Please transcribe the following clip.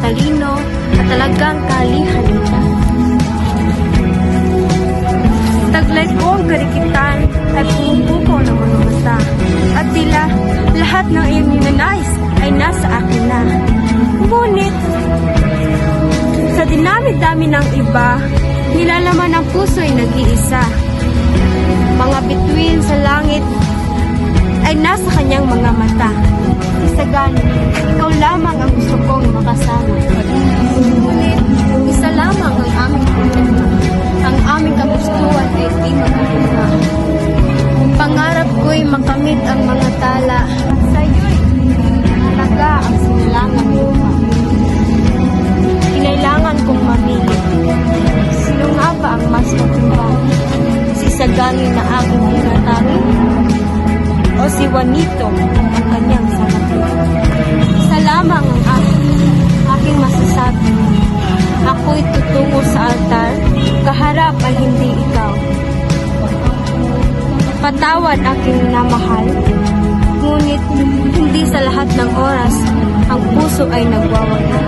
matalino at talagang kalihalita. Taglay ko ang karikitan ay pumupukaw ng mga mata. At tila lahat ng iyong ninanais ay nasa akin na. Ngunit, sa dinami-dami ng iba, nilalaman ng puso ay nag-iisa. Mga bituin sa langit ay nasa kanyang mga mata. Isagani, ikaw lamang ang gusto kong makasama. Ngunit, isa lamang ang aming problema. Ang aming kagustuhan ay di magkakuma. Pangarap ko'y makamit ang mga tala. Sa'yo'y halaga ang sinilangan lupa. Kinailangan kong mamili. Sino nga ba ang mas matimbang? Si Sagani na aking tinatangi? O si Juanito ang kanyang salapi? Isa lamang ang aking masasabi. Ako'y tutungo sa altar, kaharap ay hindi ikaw. Patawad aking minamahal, ngunit hindi sa lahat ng oras ang puso ay nagwawala.